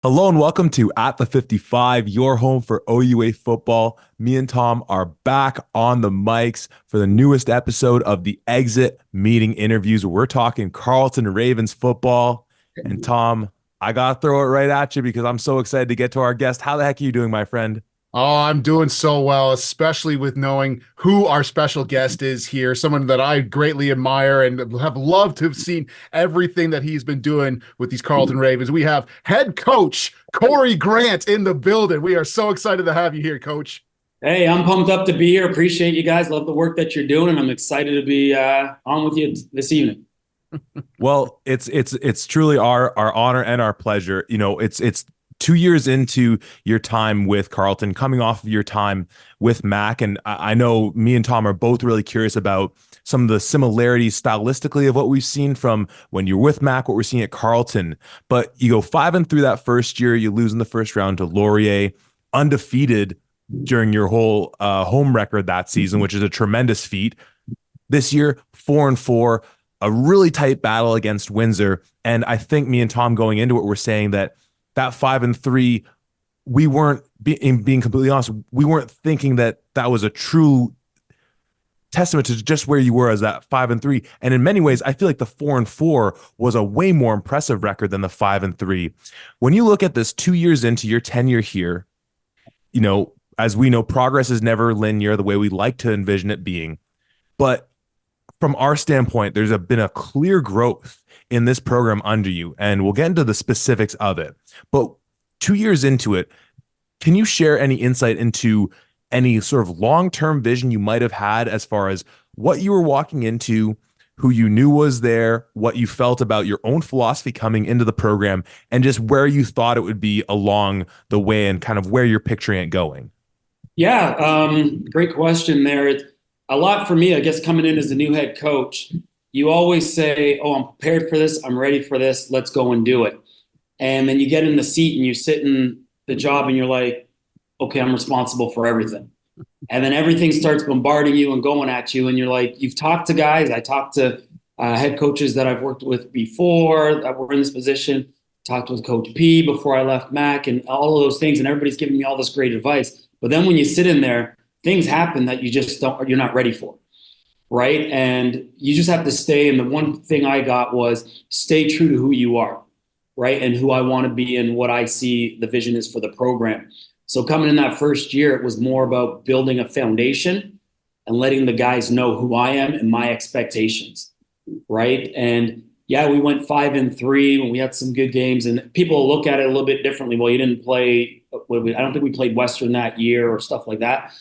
Hello and welcome to At the 55, your home for OUA football. Me and Tom are back on the mics for the newest episode of the Exit Meeting Interviews. We're talking Carleton Ravens football. And Tom, I got to throw it right at you because I'm so excited to get to our guest. How the heck are you doing, my friend? Oh, I'm doing so well, especially with knowing who our special guest is here, someone that I greatly admire and have loved to have seen everything that he's been doing with these Carleton Ravens. We have head coach Corey Grant in the building. We are so excited to have you here, coach. Hey, I'm pumped up to be here. Appreciate you guys. Love the work that you're doing, and I'm excited to be on with you this evening. Well, it's truly our honor and our pleasure. It's 2 years into your time with Carleton, coming off of your time with Mac, and I know me and Tom are both really curious about some of the similarities stylistically of what we've seen from when you're with Mac, what we're seeing at Carleton. But you go 5-3 that first year, you lose in the first round to Laurier, undefeated during your whole home record that season, which is a tremendous feat. This year, 4-4, a really tight battle against Windsor. And I think me and Tom going into it, we're saying that 5-3, we weren't being completely honest. We weren't thinking that was a true testament to just where you were as that 5-3. And in many ways, I feel like the 4-4 was a way more impressive record than the 5-3. When you look at this 2 years into your tenure here, as we know, progress is never linear the way we like to envision it being. But from our standpoint, been a clear growth in this program under you, and we'll get into the specifics of it. But 2 years into it, can you share any insight into any sort of long-term vision you might have had as far as what you were walking into, who you knew was there, what you felt about your own philosophy coming into the program, and just where you thought it would be along the way and kind of where you're picturing it going? Yeah, great question there. It's a lot for me, I guess, coming in as a new head coach. You always say, "Oh, I'm prepared for this. I'm ready for this. Let's go and do it." And then you get in the seat and you sit in the job and you're like, "Okay, I'm responsible for everything." And then everything starts bombarding you and going at you, and you're like, you've talked to guys. I talked to head coaches that I've worked with before that were in this position. Talked with Coach P before I left Mac, and all of those things. And everybody's giving me all this great advice. But then when you sit in there, things happen that you just don't, you're not ready for, right? And you just have to stay. And the one thing I got was stay true to who you are, right? And who I want to be and what I see the vision is for the program. So coming in that first year, it was more about building a foundation and letting the guys know who I am and my expectations, right? And yeah, we went 5-3 when we had some good games, and people look at it a little bit differently. Well, you didn't play. I don't think we played Western that year or stuff like that,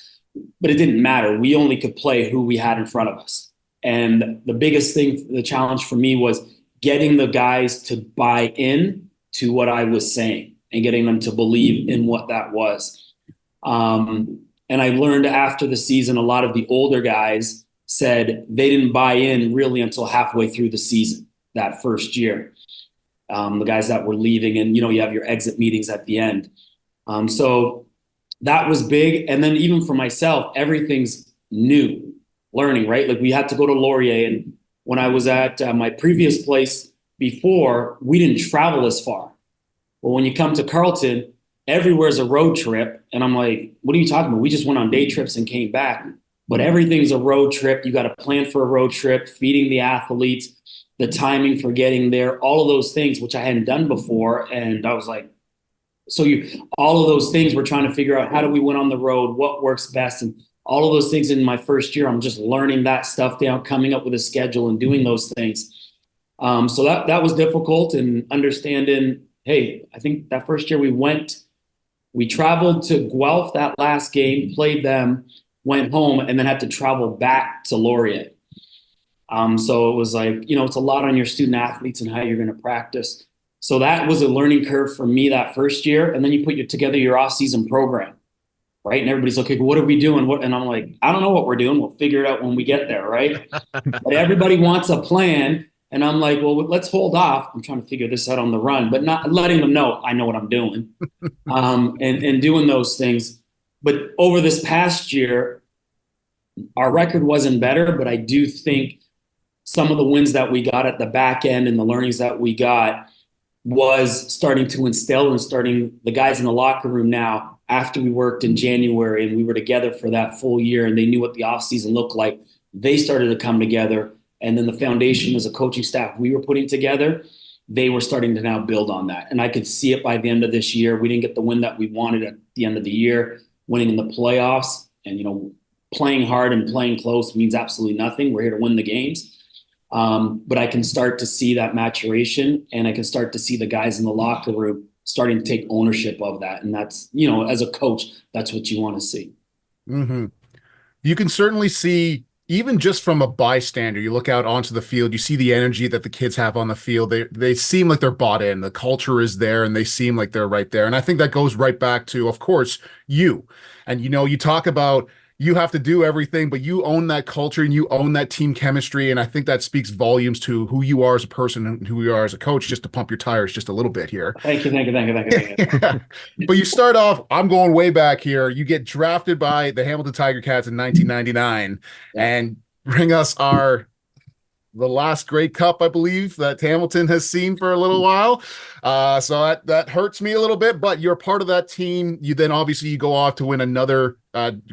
but it didn't matter. We only could play who we had in front of us. And the biggest thing, the challenge for me was getting the guys to buy in to what I was saying and getting them to believe in what that was. And I learned after the season, a lot of the older guys said they didn't buy in really until halfway through the season that first year. The guys that were leaving, and you have your exit meetings at the end. So that was big. And then even for myself, everything's new, learning, right? Like we had to go to Laurier, and when I was at my previous place before, we didn't travel as far. Well, when you come to Carleton, everywhere's a road trip. And I'm like, what are you talking about? We just went on day trips and came back. But everything's a road trip. You got to plan for a road trip, feeding the athletes, the timing for getting there, all of those things, which I hadn't done before. And I was like, all of those things, we're trying to figure out how do we win on the road, what works best. And all of those things in my first year, I'm just learning that stuff down, coming up with a schedule and doing those things. So that was difficult, and understanding, hey, I think that first year we traveled to Guelph that last game, played them, went home, and then had to travel back to Laurier. So it was like, it's a lot on your student athletes and how you're going to practice. So that was a learning curve for me that first year. And then you put together your off-season program, right? And everybody's like, okay, what are we doing? And I'm like, I don't know what we're doing. We'll figure it out when we get there, right? But everybody wants a plan. And I'm like, well, let's hold off. I'm trying to figure this out on the run, but not letting them know I know what I'm doing, and doing those things. But over this past year, our record wasn't better, but I do think some of the wins that we got at the back end and the learnings that we got was starting to instill and starting the guys in the locker room now after we worked in January and we were together for that full year and they knew what the off season looked like. They started to come together. And then the foundation as a coaching staff we were putting together, they were starting to now build on that. And I could see it by the end of this year. We didn't get the win that we wanted at the end of the year, winning in the playoffs. And, playing hard and playing close means absolutely nothing. We're here to win the games. But I can start to see that maturation, and I can start to see the guys in the locker room starting to take ownership of that. And that's, as a coach, that's what you want to see. Mm-hmm. You can certainly see, even just from a bystander, you look out onto the field, you see the energy that the kids have on the field. They seem like they're bought in. The culture is there, and they seem like they're right there. And I think that goes right back to, of course, you. And, you talk about you have to do everything, but you own that culture and you own that team chemistry. And I think that speaks volumes to who you are as a person and who you are as a coach, just to pump your tires just a little bit here. Thank you. Yeah. But you start off, I'm going way back here. You get drafted by the Hamilton Tiger Cats in 1999 and bring us the last Grey Cup, I believe, that Hamilton has seen for a little while. So that hurts me a little bit, but you're part of that team. You go off to win another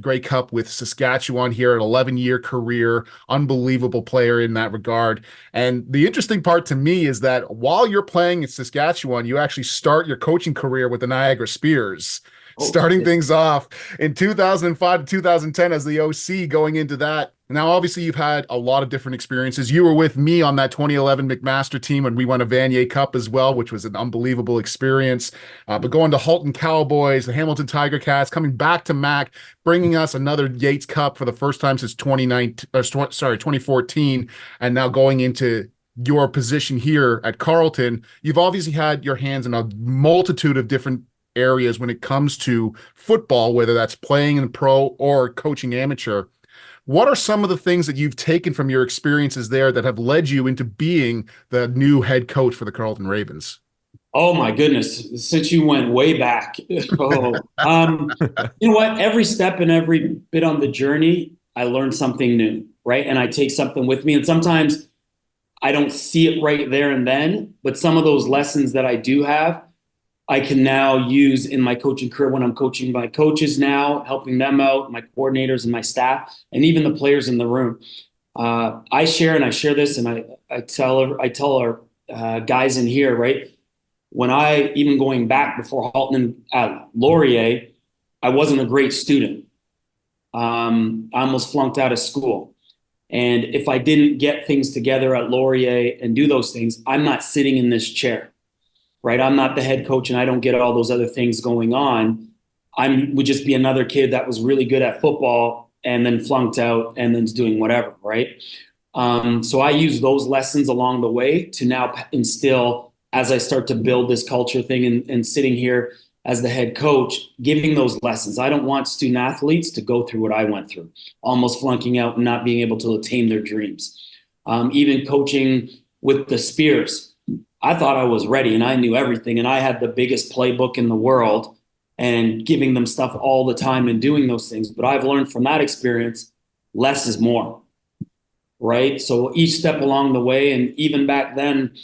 Grey Cup with Saskatchewan here, an 11-year career, unbelievable player in that regard. And the interesting part to me is that while you're playing in Saskatchewan, you actually start your coaching career with the Niagara Spears. Starting things off in 2005 to 2010 as the OC going into that. Now, obviously, you've had a lot of different experiences. You were with me on that 2011 McMaster team when we won a Vanier Cup as well, which was an unbelievable experience. But going to Halton Cowboys, the Hamilton Tiger Cats, coming back to Mac, bringing us another Yates Cup for the first time since 2014, and now going into your position here at Carleton. You've obviously had your hands in a multitude of different areas when it comes to football, whether that's playing in pro or coaching amateur. What are some of the things that you've taken from your experiences there that have led you into being the new head coach for the Carleton Ravens? Oh my goodness. Since you went way back. You know what? Every step and every bit on the journey, I learned something new, right? And I take something with me. And sometimes I don't see it right there and then, but some of those lessons that I do have, I can now use in my coaching career when I'm coaching my coaches now, helping them out, my coordinators and my staff, and even the players in the room. I share this, and I tell our guys in here, right? When even going back before Halton at Laurier, I wasn't a great student. I almost flunked out of school. And if I didn't get things together at Laurier and do those things, I'm not sitting in this chair. Right, I'm not the head coach, and I don't get all those other things going on. Would just be another kid that was really good at football and then flunked out and then's doing whatever, right? So I use those lessons along the way to now instill as I start to build this culture thing and sitting here as the head coach, giving those lessons. I don't want student athletes to go through what I went through, almost flunking out and not being able to attain their dreams. Even coaching with the Spears. I thought I was ready and I knew everything and I had the biggest playbook in the world and giving them stuff all the time and doing those things. But I've learned from that experience, less is more, right? So each step along the way, and even back then,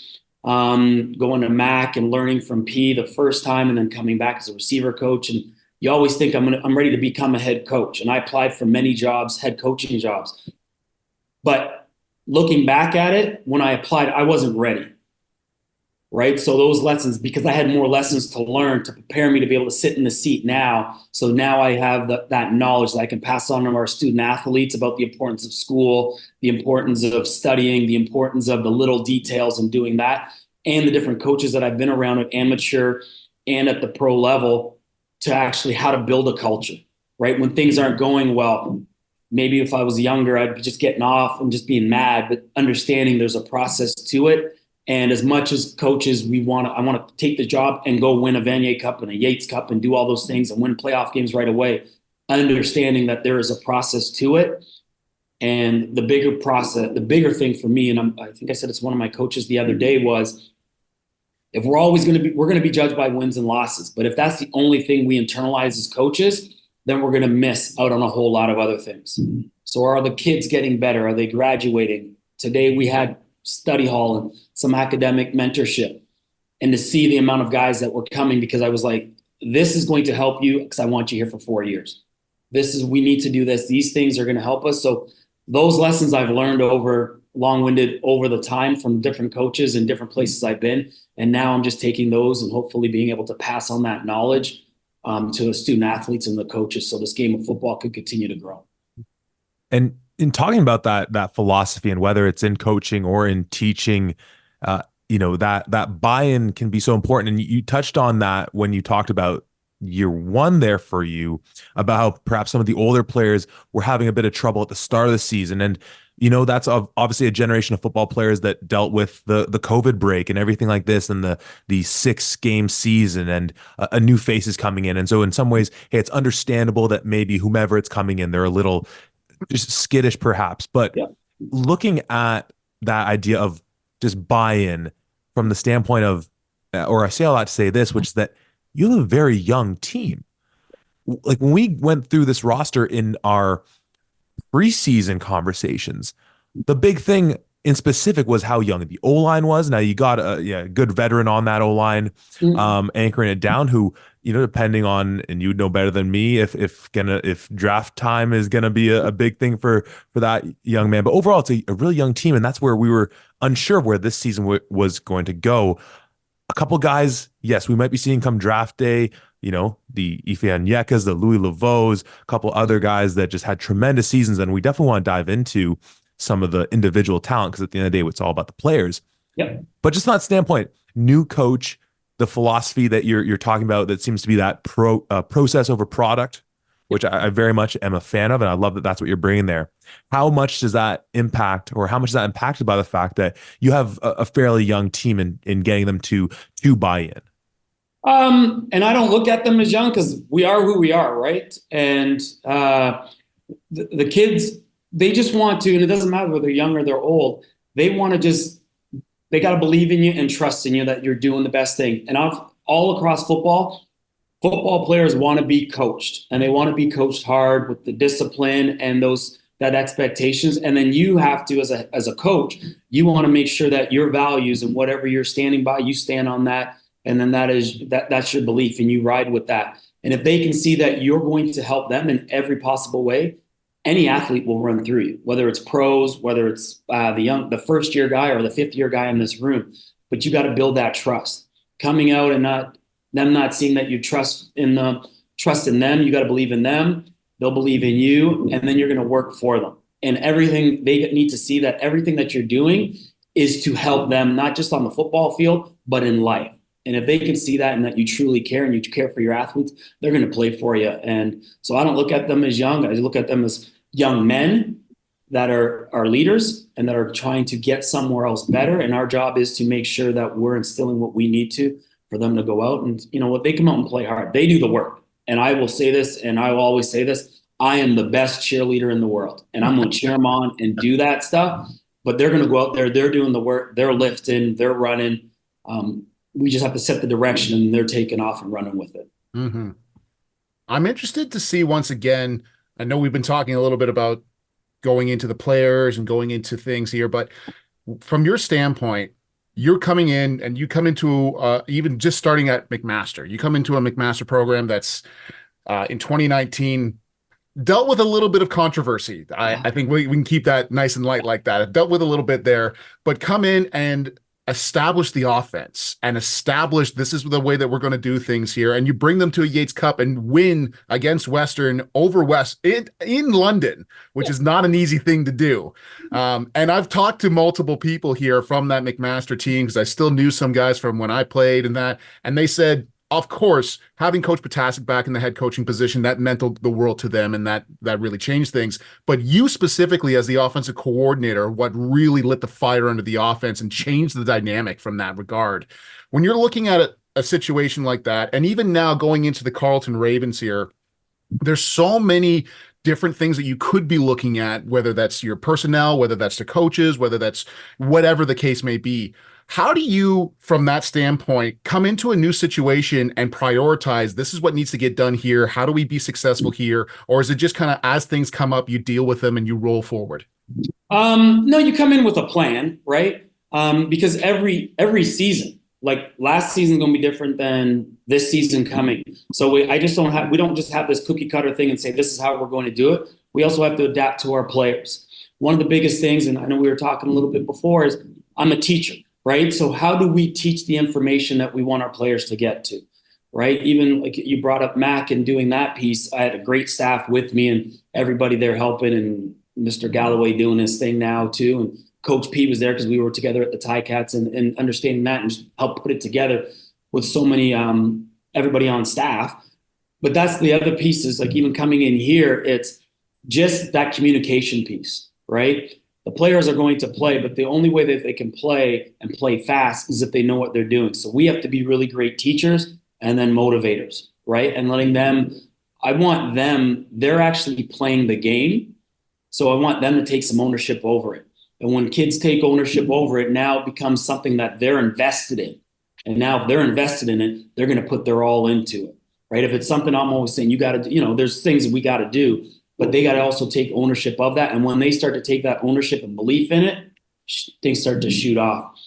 going to Mac and learning from P the first time and then coming back as a receiver coach. And you always think I'm ready to become a head coach. And I applied for many jobs, head coaching jobs. But looking back at it, when I applied, I wasn't ready. Right. So those lessons, because I had more lessons to learn to prepare me to be able to sit in the seat now. So now I have that knowledge that I can pass on to our student athletes about the importance of school, the importance of studying, the importance of the little details and doing that, and the different coaches that I've been around at amateur and at the pro level to actually how to build a culture. Right. When things aren't going well, maybe if I was younger, I'd be just getting off and just being mad, but understanding there's a process to it. And as much as coaches, I want to take the job and go win a Vanier Cup and a Yates Cup and do all those things and win playoff games right away, understanding that there is a process to it. And the bigger thing for me, and I think I said it's one of my coaches the other day, was if we're going to be judged by wins and losses. But if that's the only thing we internalize as coaches, then we're going to miss out on a whole lot of other things. Mm-hmm. So are the kids getting better? Are they graduating? Today we had study hall and some academic mentorship. and to see the amount of guys that were coming, because I was like, this is going to help you because I want you here for 4 years. We need to do this. These things are going to help us. So those lessons I've learned over long-winded over the time from different coaches and different places I've been. And now I'm just taking those and hopefully being able to pass on that knowledge to the student athletes and the coaches. So this game of football could continue to grow. And in talking about that philosophy, and whether it's in coaching or in teaching, that buy-in can be so important. And you touched on that when you talked about year one there for you, about how perhaps some of the older players were having a bit of trouble at the start of the season. And that's obviously a generation of football players that dealt with the COVID break and everything like this, and the 6-game season, and a new faces coming in. And so in some ways, hey, it's understandable that maybe whomever it's coming in, they're a little just skittish perhaps. But Yeah. looking at that idea of just buy-in from the standpoint of, or I say a lot to say this, which is that you have a very young team. Like when we went through this roster in our preseason conversations, the big thing in specific was how young the O-line was. Now you got a good veteran on that O-line, anchoring it down, who, depending on, and you know better than me, if draft time is gonna be a big thing for that young man. But overall, it's a really young team, and that's where we were unsure of where this season was going to go. A couple guys, yes, we might be seeing come draft day, the Ife Anyekas, the Louis Laveaux, a couple other guys that just had tremendous seasons. And we definitely want to dive into some of the individual talent, because at the end of the day, it's all about the players. Yep. But just from that standpoint, new coach, the philosophy that you're talking about, that seems to be that process over product, which I very much am a fan of, and I love that that's what you're bringing there. How much does that impact, or how much is that impacted by the fact that you have a fairly young team in getting them to buy in? And I don't look at them as young, because we are who we are, right? And the kids, they just want to, and it doesn't matter whether they're young or they're old, they want to they got to believe in you and trust in you that you're doing the best thing. And all across football players want to be coached, and they want to be coached hard with the discipline and that expectations. And then you have to, as a coach, you want to make sure that your values and whatever you're standing by, you stand on that. And then that's your belief, and you ride with that. And if they can see that you're going to help them in every possible way, any athlete will run through you, whether it's pros, whether it's the first year guy or the fifth year guy in this room. But you got to build that trust coming out, and not seeing that you trust in them. You got to believe in them. They'll believe in you, and then you're going to work for them. And everything, they need to see that everything that you're doing is to help them, not just on the football field, but in life. And if they can see that, and that you truly care, and you care for your athletes, they're going to play for you. And so I don't look at them as young. I look at them as young men that are leaders and that are trying to get somewhere else better. And our job is to make sure that we're instilling what we need to for them to go out and, what, they come out and play hard. They do the work. And I will say this, and I will always say this, I am the best cheerleader in the world, and I'm going to cheer them on and do that stuff. But they're going to go out there, they're doing the work, they're lifting, they're running. We just have to set the direction, and they're taking off and running with it. Mm-hmm. I'm interested to see, once again, I know we've been talking a little bit about going into the players and going into things here, but from your standpoint, you're coming in, and you come into even just starting at McMaster. You come into a McMaster program that's in 2019 dealt with a little bit of controversy. I think we can keep that nice and light like that. It dealt with a little bit there, but come in and establish the offense and establish this is the way that we're going to do things here. And you bring them to a Yates Cup and win against Western over West in London, which is not an easy thing to do. And I've talked to multiple people here from that McMaster team, because I still knew some guys from when I played and they said, of course, having Coach Potasic back in the head coaching position, that meant the world to them, and that really changed things. But you specifically, as the offensive coordinator, what really lit the fire under the offense and changed the dynamic from that regard. When you're looking at a situation like that, and even now going into the Carleton Ravens here, there's so many different things that you could be looking at, whether that's your personnel, whether that's the coaches, whether that's whatever the case may be. How do you, from that standpoint, come into a new situation and prioritize, this is what needs to get done here? How do we be successful here? Or is it just kind of, as things come up, you deal with them and you roll forward? No, you come in with a plan, right? Because every season like last season's going to be different than this season coming. So we don't just have this cookie cutter thing and say, this is how we're going to do it. We also have to adapt to our players. One of the biggest things, and I know we were talking a little bit before, is I'm a teacher, right? So how do we teach the information that we want our players to get to, right? Even like you brought up Mac and doing that piece, I had a great staff with me and everybody there helping, and Mr. Galloway doing his thing now too. And Coach P was there because we were together at the Ticats, and understanding that and just help put it together with so many, everybody on staff. But that's the other pieces, like even coming in here, it's just that communication piece, right? The players are going to play, but the only way that they can play and play fast is if they know what they're doing. So we have to be really great teachers and then motivators, right? And letting them, I want them, they're actually playing the game. So I want them to take some ownership over it. And when kids take ownership over it, now it becomes something that they're invested in. And now if they're invested in it, they're going to put their all into it, right? If it's something I'm always saying, you got to, there's things that we got to do, but they got to also take ownership of that. And when they start to take that ownership and belief in it, things start to shoot off.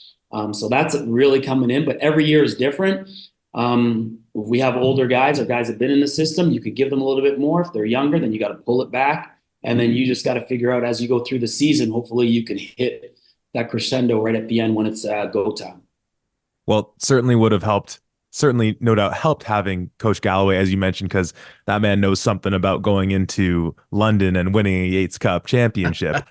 So that's really coming in, but every year is different. We have older guys or guys that have been in the system. You could give them a little bit more. If they're younger, then you got to pull it back. And then you just got to figure out as you go through the season, hopefully you can hit that crescendo right at the end when it's go time. Well, certainly would have helped. Certainly, no doubt, helped having Coach Galloway, as you mentioned, because that man knows something about going into London and winning a Yates Cup championship.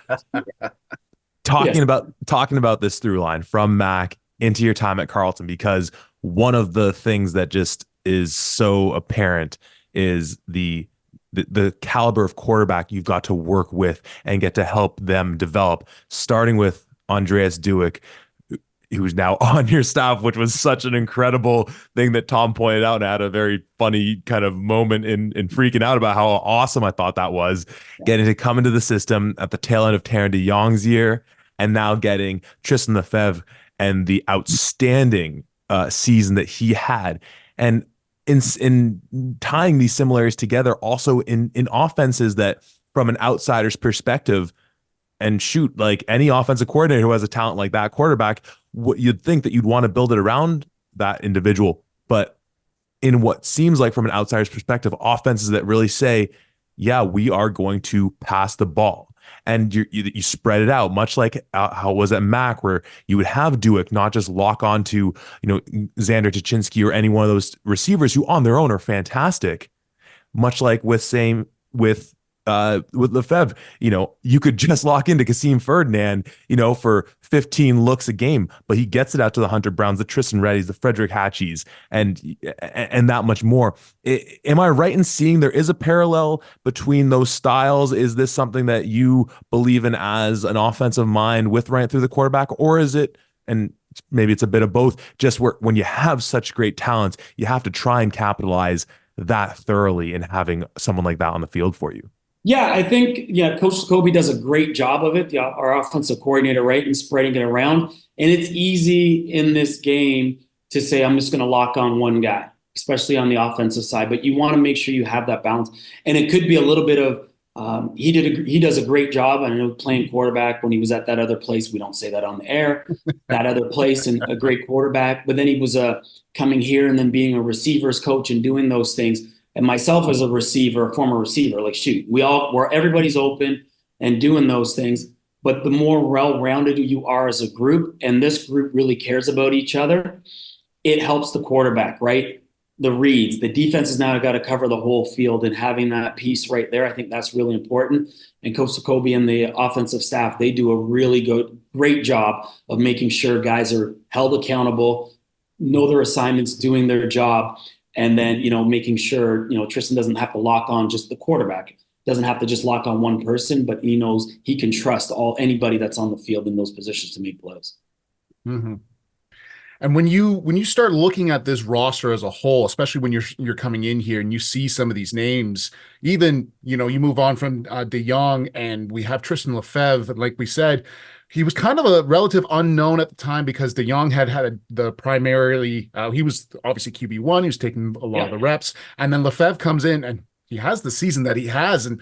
Talking about this through line from Mac into your time at Carleton, because one of the things that just is so apparent is the caliber of quarterback you've got to work with and get to help them develop, starting with Andreas Duick, who's now on your staff, which was such an incredible thing that Tom pointed out and had a very funny kind of moment in freaking out about how awesome I thought that was, getting to come into the system at the tail end of Taron DeYoung's year, and now getting Tristan Lefebvre and the outstanding season that he had. And in tying these similarities together, also in offenses that, from an outsider's perspective, and shoot, like any offensive coordinator who has a talent like that quarterback, what you'd think that you'd want to build it around that individual. But in what seems like, from an outsider's perspective, offenses that really say, yeah, we are going to pass the ball. And you spread it out, much like how it was at Mac, where you would have Duick not just lock on to, Xander Tuchinski or any one of those receivers who on their own are fantastic. Much like with Lefebvre, you could just lock into Kasim Ferdinand, for 15 looks a game, but he gets it out to the Hunter Browns, the Tristan Reddys, the Frederick Hatchies, and that much more. Am I right in seeing there is a parallel between those styles? Is this something that you believe in as an offensive mind with right through the quarterback, or is it, and maybe it's a bit of both, just where when you have such great talents, you have to try and capitalize that thoroughly in having someone like that on the field for you? Yeah, I think, Coach Kobe does a great job of it, our offensive coordinator, right, and spreading it around. And it's easy in this game to say, I'm just going to lock on one guy, especially on the offensive side. But you want to make sure you have that balance. And it could be a little bit of, he does a great job. I know playing quarterback when he was at that other place. We don't say that on the air, that other place, and a great quarterback. But then he was coming here and then being a receivers coach and doing those things. And myself as a receiver, a former receiver, like shoot, where everybody's open and doing those things. But the more well-rounded you are as a group, and this group really cares about each other, it helps the quarterback, right? The reads, the defense has now got to cover the whole field, and having that piece right there, I think that's really important. And Coach Jacoby and the offensive staff, they do a really great job of making sure guys are held accountable, know their assignments, doing their job. And then, making sure, Tristan doesn't have to lock on just the quarterback, doesn't have to just lock on one person, but he knows he can trust anybody that's on the field in those positions to make plays. Mm-hmm. And when you start looking at this roster as a whole, especially when you're coming in here and you see some of these names, even, you move on from DeYoung, and we have Tristan Lefebvre, like we said, he was kind of a relative unknown at the time because DeYoung had the primarily, he was obviously QB1, he was taking a lot of the reps, and then Lefebvre comes in and he has the season that he has, and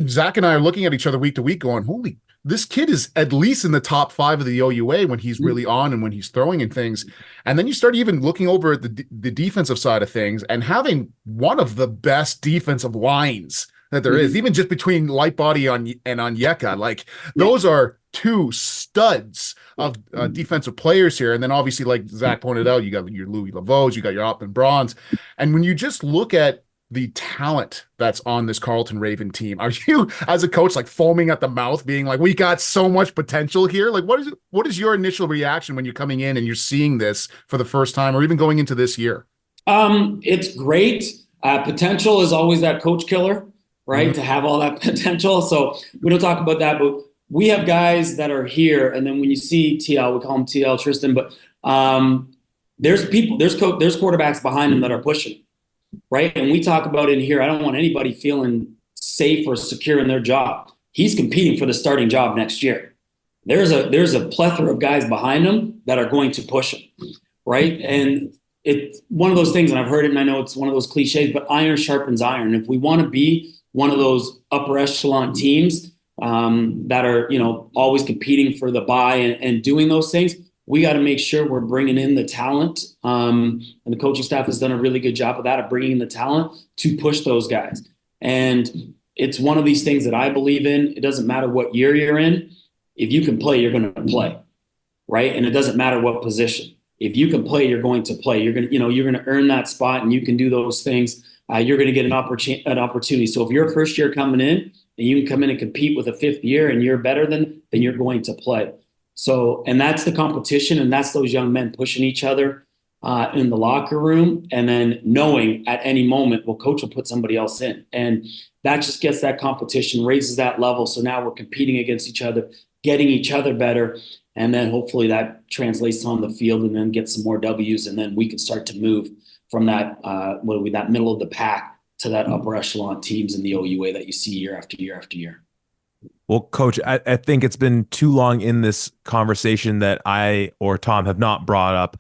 Zach and I are looking at each other week to week going, holy, this kid is at least in the top 5 of the OUA when he's really on and when he's throwing and things. And then you start even looking over at the defensive side of things and having one of the best defensive lines that there is, even just between Lightbody and Onyeka. Like, those are two studs of defensive players here. And then obviously, like Zach pointed out, you got your Louis Laveaux, you got your Oppen Bronze. And when you just look at the talent that's on this Carleton Raven team, are you, as a coach, like foaming at the mouth, being like, we got so much potential here? Like, what is your initial reaction when you're coming in and you're seeing this for the first time, or even going into this year? It's great. Potential is always that coach killer, right? To have all that potential. So we don't talk about that, but we have guys that are here. And then when you see TL, we call him TL Tristan, but there's quarterbacks behind him that are pushing, right? And we talk about in here, I don't want anybody feeling safe or secure in their job. He's competing for the starting job next year. There's a plethora of guys behind him that are going to push him, right? And it's one of those things, and I've heard it, and I know it's one of those cliches, but iron sharpens iron. If we want to be one of those upper echelon teams that are, always competing for the bye and doing those things, we got to make sure we're bringing in the talent. And the coaching staff has done a really good job of that, of bringing in the talent to push those guys. And it's one of these things that I believe in. It doesn't matter what year you're in. If you can play, you're going to play, right? And it doesn't matter what position. If you can play, you're going to play. You're going to earn that spot, and you can do those things. You're going to get an opportunity. So if you're a first year coming in and you can come in and compete with a fifth year and you're better then you're going to play. So, and that's the competition, and that's those young men pushing each other in the locker room, and then knowing at any moment, well, coach will put somebody else in. And that just gets that competition, raises that level. So now we're competing against each other, getting each other better. And then hopefully that translates on the field and then get some more W's. And then we can start to move from that, that middle of the pack to that upper echelon teams in the OUA that you see year after year after year. Well, Coach, I think it's been too long in this conversation that I or Tom have not brought up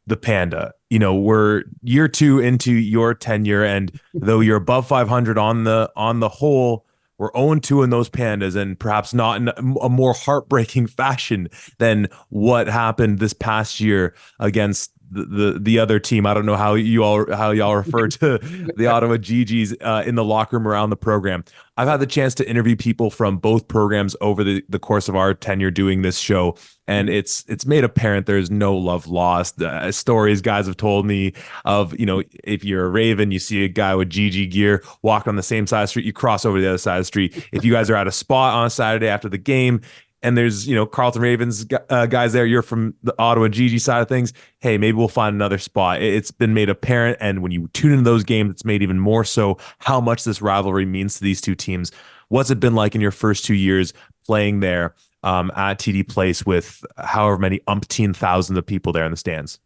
the Panda. We're year 2 into your tenure, and though you're above 500 on the whole, we're 0-2 in those Pandas, and perhaps not in a more heartbreaking fashion than what happened this past year against the other team. I don't know how y'all refer to the Ottawa GGs in the locker room around the program. I've had the chance to interview people from both programs over the course of our tenure doing this show, and it's made apparent there's no love lost. Stories guys have told me of, if you're a Raven, you see a guy with GG gear walk on the same side of the street, you cross over to the other side of the street. If you guys are at a spot on a Saturday after the game, and there's, Carleton Ravens guys there, you're from the Ottawa GG side of things, hey, maybe we'll find another spot. It's been made apparent, and when you tune into those games, it's made even more so how much this rivalry means to these two teams. What's it been like in your first 2 years playing there at TD Place with however many umpteen thousands of people there in the stands?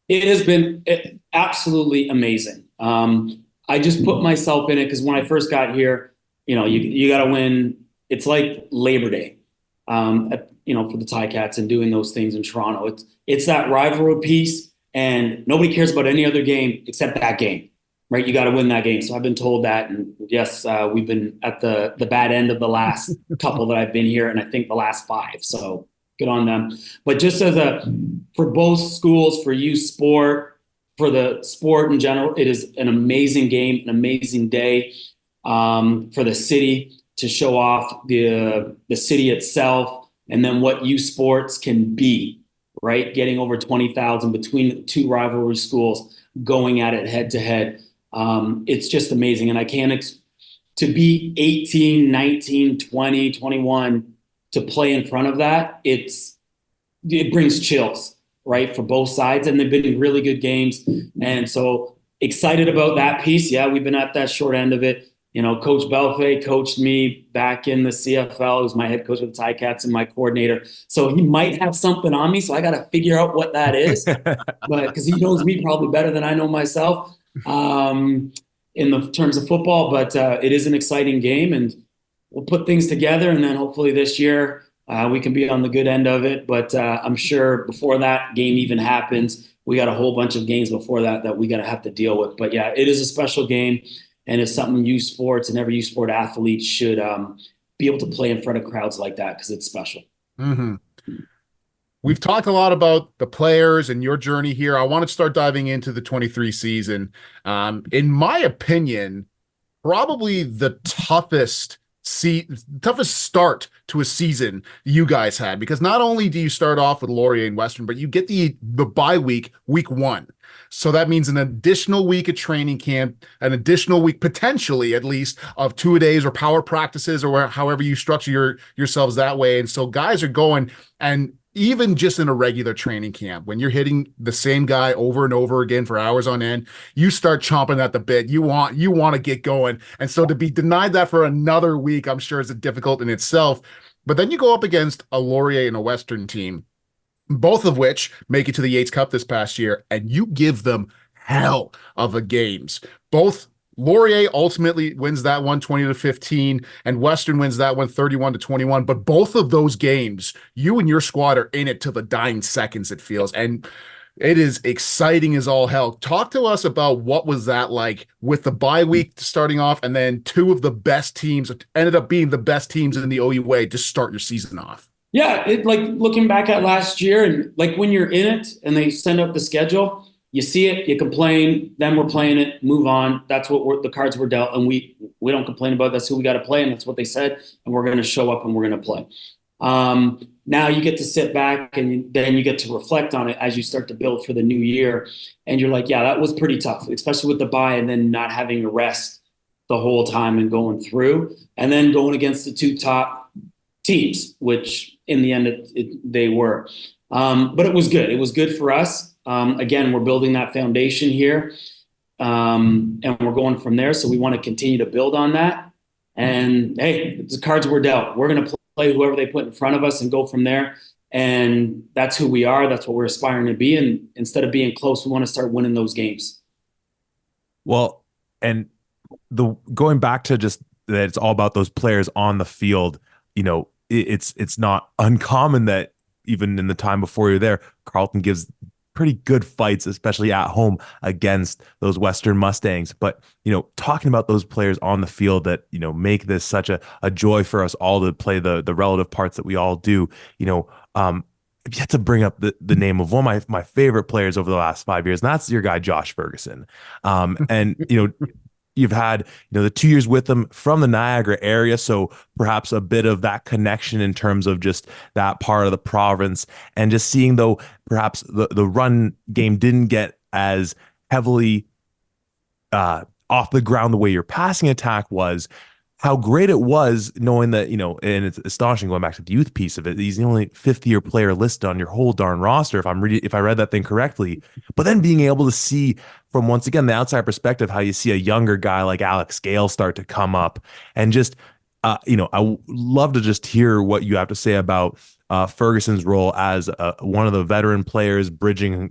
It has been absolutely amazing. I just put myself in it because when I first got here, you got to win. It's like Labor Day. For the Ticats and doing those things in Toronto. It's that rivalry piece, and nobody cares about any other game except that game, right? You got to win that game. So I've been told that, and yes, we've been at the bad end of the last couple that I've been here, and I think the last 5. So good on them. But just for both schools, for youth sport, for the sport in general, it is an amazing game, an amazing day for the city to show off the city itself, and then what youth sports can be, right? Getting over 20,000 between the two rivalry schools, going at it head to head. It's just amazing. And I can't, to be 18, 19, 20, 21, to play in front of that, it brings chills, right? For both sides. And they've been really good games. And so excited about that piece. Yeah, we've been at that short end of it. Coach Belfay coached me back in the CFL. He was my head coach with the Ticats and my coordinator. So he might have something on me. So I got to figure out what that is. But because he knows me probably better than I know myself in the terms of football. But it is an exciting game, and we'll put things together. And then hopefully this year we can be on the good end of it. But I'm sure before that game even happens, we got a whole bunch of games before that we got to have to deal with. But yeah, it is a special game. And it's something youth sports and every youth sport athlete should be able to play in front of crowds like that because it's special. Mm-hmm. We've talked a lot about the players and your journey here. I want to start diving into the 23 season. In my opinion, probably the toughest start to a season you guys had, because not only do you start off with Laurier and Western, but you get the bye week 1. So that means an additional week of training camp, an additional week potentially at least of 2 days or power practices or however you structure yourselves that way. And so guys are going, and even just in a regular training camp, when you're hitting the same guy over and over again for hours on end, you start chomping at the bit. You want to get going. And so to be denied that for another week, I'm sure is difficult in itself. But then you go up against a Laurier and a Western team, both of which make it to the Yates Cup this past year, and you give them hell of a games. Both Laurier ultimately wins that one 20-15, and Western wins that one 31-21. But both of those games, you and your squad are in it to the dying seconds, it feels. And it is exciting as all hell. Talk to us about what was that like with the bye week starting off, and then two of the best teams ended up being the best teams in the OUA to start your season off. Yeah, like looking back at last year, and like when you're in it and they send up the schedule, you see it, you complain, then we're playing it, move on. That's what the cards were dealt, and we don't complain about it. That's who we got to play, and that's what they said, and we're going to show up and we're going to play. Now you get to sit back and then you get to reflect on it as you start to build for the new year, and you're like, yeah, that was pretty tough, especially with the bye and then not having a rest the whole time and going through, and then going against the two top teams, which in the end they were. But it was good. It was good for us. Again, we're building that foundation here, and we're going from there. So we want to continue to build on that. And hey, the cards were dealt. We're going to play whoever they put in front of us and go from there. And that's who we are. That's what we're aspiring to be. And instead of being close, we want to start winning those games. Well, and going back to just that it's all about those players on the field, it's not uncommon that even in the time before you're there, Carleton gives pretty good fights, especially at home against those Western Mustangs. But, talking about those players on the field that, make this such a joy for us all to play the relative parts that we all do, I've yet to bring up the name of one of my favorite players over the last 5 years, and that's your guy, Josh Ferguson. And, you've had, the 2 years with them from the Niagara area. So perhaps a bit of that connection in terms of just that part of the province, and just seeing though, perhaps the run game didn't get as heavily off the ground the way your passing attack was, how great it was knowing that, and it's astonishing going back to the youth piece of it. He's the only 5th-year player listed on your whole darn roster, if I read that thing correctly. But then being able to see from, once again, the outside perspective, how you see a younger guy like Alex Gale start to come up, and just, I would love to just hear what you have to say about Ferguson's role as one of the veteran players bridging,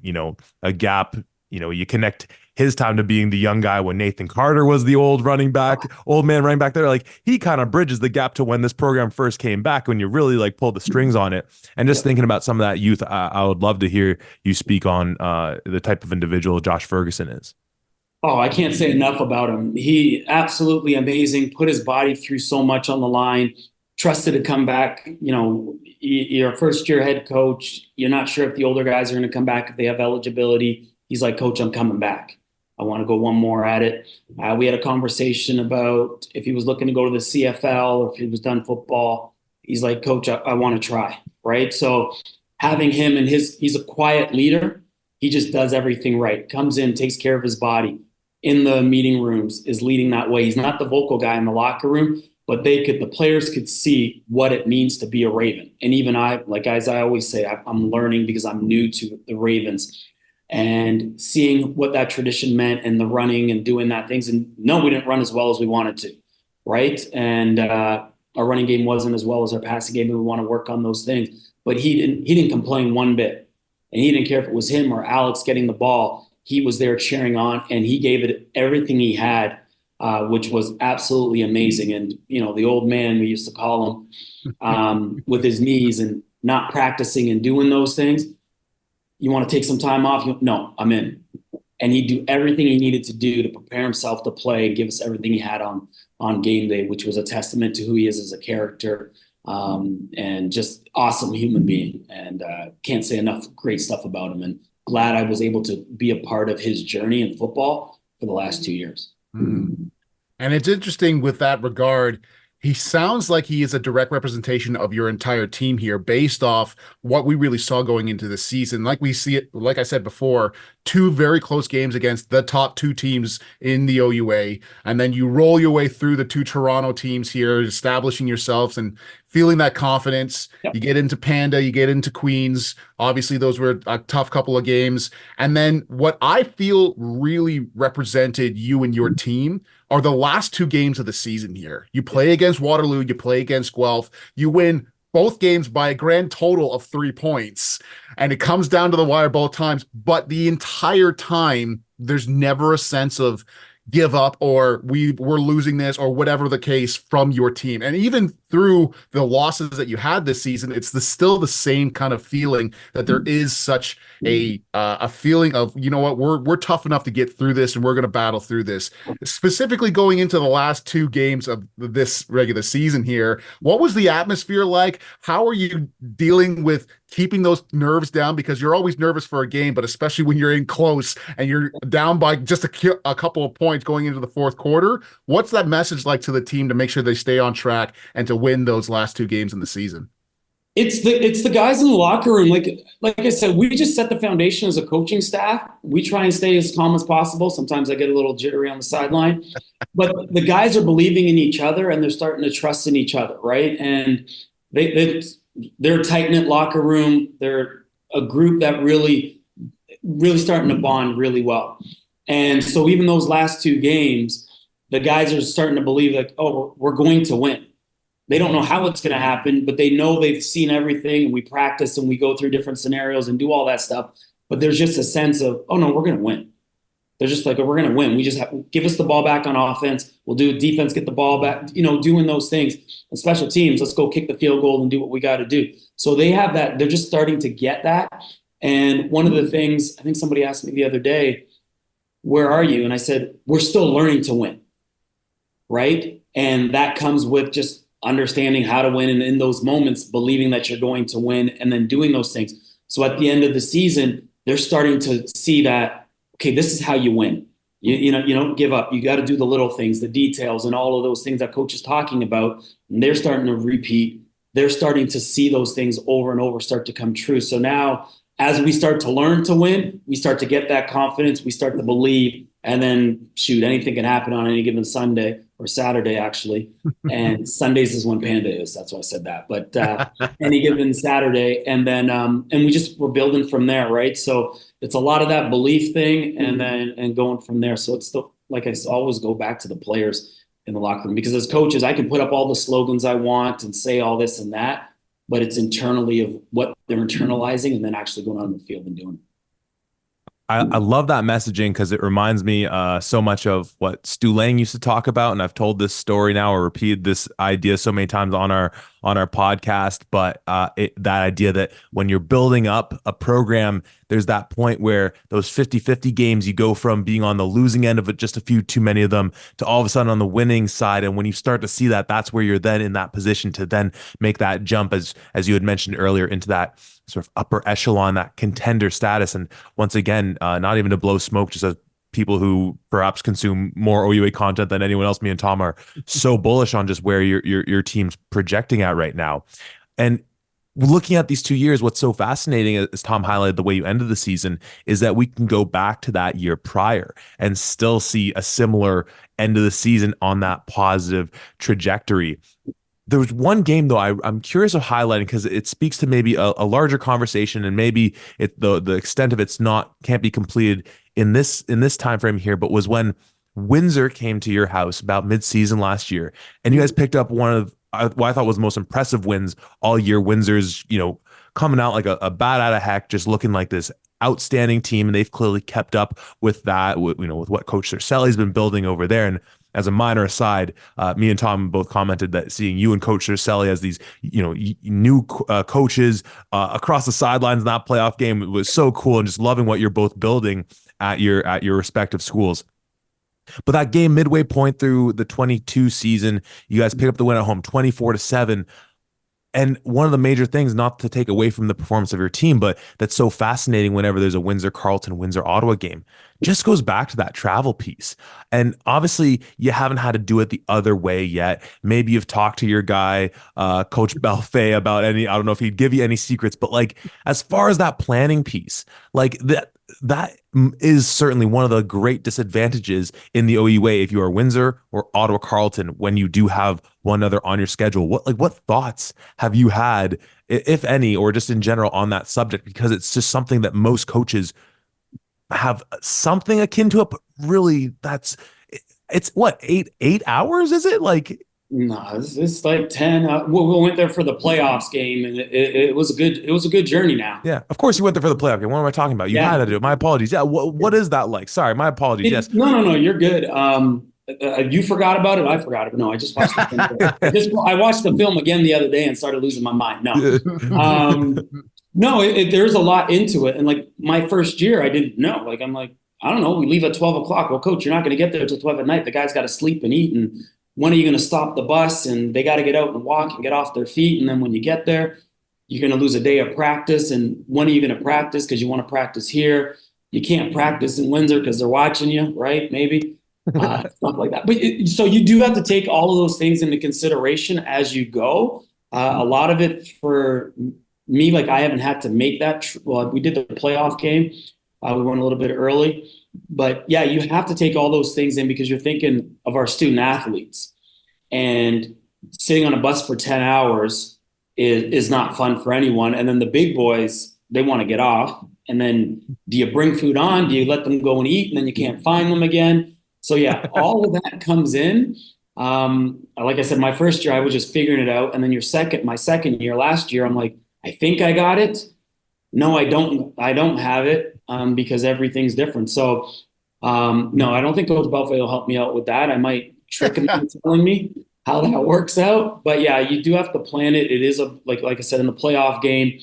a gap. You connect his time to being the young guy when Nathan Carter was the old man running back there. Like, he kind of bridges the gap to when this program first came back, when you really like pulled the strings on it. And just thinking about some of that youth, I would love to hear you speak on the type of individual Josh Ferguson is. Oh, I can't say enough about him. He absolutely amazing, put his body through so much on the line, trusted to come back. You're a first-year head coach. You're not sure if the older guys are going to come back, if they have eligibility. He's like, Coach, I'm coming back. I want to go one more at it. We had a conversation about if he was looking to go to the CFL or if he was done football. He's like, Coach, I want to try, right? So having him and he's a quiet leader. He just does everything right. Comes in, takes care of his body in the meeting rooms, is leading that way. He's not the vocal guy in the locker room, but the players could see what it means to be a Raven. And even as I always say, I'm learning because I'm new to the Ravens. And seeing what that tradition meant and the running and doing that things. And no, we didn't run as well as we wanted to, right? And our running game wasn't as well as our passing game, and we want to work on those things. But he didn't complain one bit. And he didn't care if it was him or Alex getting the ball. He was there cheering on, and he gave it everything he had, which was absolutely amazing. And, the old man, we used to call him, with his knees and not practicing and doing those things. You want to take some time off? No, I'm in. and he'd do everything he needed to do to prepare himself to play and give us everything he had on game day, which was a testament to who he is as a character, and just awesome human being. And can't say enough great stuff about him. And glad I was able to be a part of his journey in football for the last 2 years. Mm. And it's interesting with that regard. He sounds like he is a direct representation of your entire team here based off what we really saw going into the season. Like we see it, like I said before, two very close games against the top two teams in the OUA. And then you roll your way through the two Toronto teams here, establishing yourselves and feeling that confidence. Yep. You get into Panda, you get into Queens. Obviously, those were a tough couple of games. And then what I feel really represented you and your team are the last two games of the season here. You play against Waterloo, you play against Guelph, you win both games by a grand total of 3 points, and it comes down to the wire both times. But the entire time, there's never a sense of give up or we're losing this or whatever the case from your team. And even through the losses that you had this season, it's still the same kind of feeling that there is such a feeling of, you know what, we're tough enough to get through this and we're going to battle through this. Specifically going into the last two games of this regular season here, what was the atmosphere like? How are you dealing with keeping those nerves down? Because you're always nervous for a game, but especially when you're in close and you're down by just a couple of points going into the fourth quarter. What's that message like to the team to make sure they stay on track and to win those last two games in the season? It's the guys in the locker room. Like I said, we just set the foundation as a coaching staff. We try and stay as calm as possible. Sometimes I get a little jittery on the sideline, but the guys are believing in each other and they're starting to trust in each other, right? And they're a tight-knit locker room. They're a group that really starting to bond really well. And so even those last two games, the guys are starting to believe like, oh, we're going to win. They don't know how it's going to happen, but they know they've seen everything, and we practice and we go through different scenarios and do all that stuff. But there's just a sense of, oh no, we're going to win. They're just like, oh, we're going to win. We just have to give us the ball back on offense. We'll do defense, get the ball back, doing those things. And special teams, let's go kick the field goal and do what we got to do. So they have that. They're just starting to get that. And one of the things, I think somebody asked me the other day, where are you? And I said, we're still learning to win, right? And that comes with just understanding how to win, and in those moments, believing that you're going to win and then doing those things. So at the end of the season, they're starting to see that, okay, this is how you win. You don't give up. You got to do the little things, the details, and all of those things that coach is talking about. And they're starting to repeat. They're starting to see those things over and over start to come true. So now, as we start to learn to win, we start to get that confidence. We start to believe, and then shoot, anything can happen on any given Sunday or Saturday, actually. And Sundays is when Panda is. That's why I said that. But any given Saturday, and then we're building from there, right? So it's a lot of that belief thing, and going from there. So it's still, like I always go back to the players in the locker room, because as coaches, I can put up all the slogans I want and say all this and that, but it's internally of what they're internalizing and then actually going out on the field and doing it. I love that messaging because it reminds me so much of what Stu Lang used to talk about, and I've told this story now or repeated this idea so many times on our podcast. But that idea that when you're building up a program, there's that point where those 50-50 games, you go from being on the losing end of it, just a few too many of them, to all of a sudden on the winning side. And when you start to see that, that's where you're then in that position to then make that jump, as you had mentioned earlier, into that sort of upper echelon, that contender status. And once again, not even to blow smoke, just as people who perhaps consume more OUA content than anyone else, me and Tom are so bullish on just where your team's projecting at right now. And looking at these 2 years, what's so fascinating, as Tom highlighted, the way you ended the season, is that we can go back to that year prior and still see a similar end of the season on that positive trajectory. There was one game, though, I'm curious of highlighting because it speaks to maybe a larger conversation, and maybe the extent of it's can't be completed in this time frame here, but was when Windsor came to your house about mid-season last year, and you guys picked up one of what I thought was the most impressive wins all year. Windsor's, coming out like a bat out of heck, just looking like this outstanding team, and they've clearly kept up with that, with what Coach Cercelli's been building over there. And as a minor aside, me and Tom both commented that seeing you and Coach Cercelli as these, new coaches across the sidelines in that playoff game was so cool, and just loving what you're both building at your respective schools. But that game midway point through the 22 season, you guys pick up the win at home 24-7. And one of the major things, not to take away from the performance of your team, but that's so fascinating whenever there's a Windsor Carleton, Windsor Ottawa game, just goes back to that travel piece. And obviously, you haven't had to do it the other way yet. Maybe you've talked to your guy, Coach Belfay, about any, I don't know if he'd give you any secrets, but like as far as that planning piece, like that is certainly one of the great disadvantages in the OUA if you are Windsor or Ottawa Carleton when you do have one other on your schedule. What thoughts have you had, if any, or just in general on that subject? Because it's just something that most coaches have something akin to it, but really it's what, 8 hours, is it? Like, No, it's like 10. We went there for the playoffs game, and it was a good journey now. yeah, of course you went there for the playoff game. What am I talking about? You had to do it. My apologies. Yeah, what is that like? Sorry, my apologies. Yes. No, you're good. You forgot about it. I forgot it. No, I just watched the film. I watched the film again the other day and started losing my mind. No, no, there's a lot into it. And like my first year, I didn't know. Like, I'm like, I don't know. We leave at 12 o'clock. Well, coach, you're not going to get there till 12 at night. The guy's got to sleep and eat. And when are you going to stop the bus? And they got to get out and walk and get off their feet. And then when you get there, you're going to lose a day of practice. And when are you going to practice? Because you want to practice here. You can't practice in Windsor because they're watching you, right? Maybe stuff like that. But so you do have to take all of those things into consideration as you go. A lot of it for me, like I haven't had to make that. Well, we did the playoff game. We went a little bit early. But yeah, you have to take all those things in because you're thinking of our student athletes, and sitting on a bus for 10 hours is not fun for anyone. And then the big boys, they want to get off. And then do you bring food on? Do you let them go and eat? And then you can't find them again. So yeah, all of that comes in. Like I said, my first year, I was just figuring it out. And then my second year, last year, I'm like, I think I got it. No, I don't have it because everything's different. So no, I don't think Coach Belfay will help me out with that. I might trick him into telling me how that works out. But yeah, you do have to plan it. It is like I said, in the playoff game,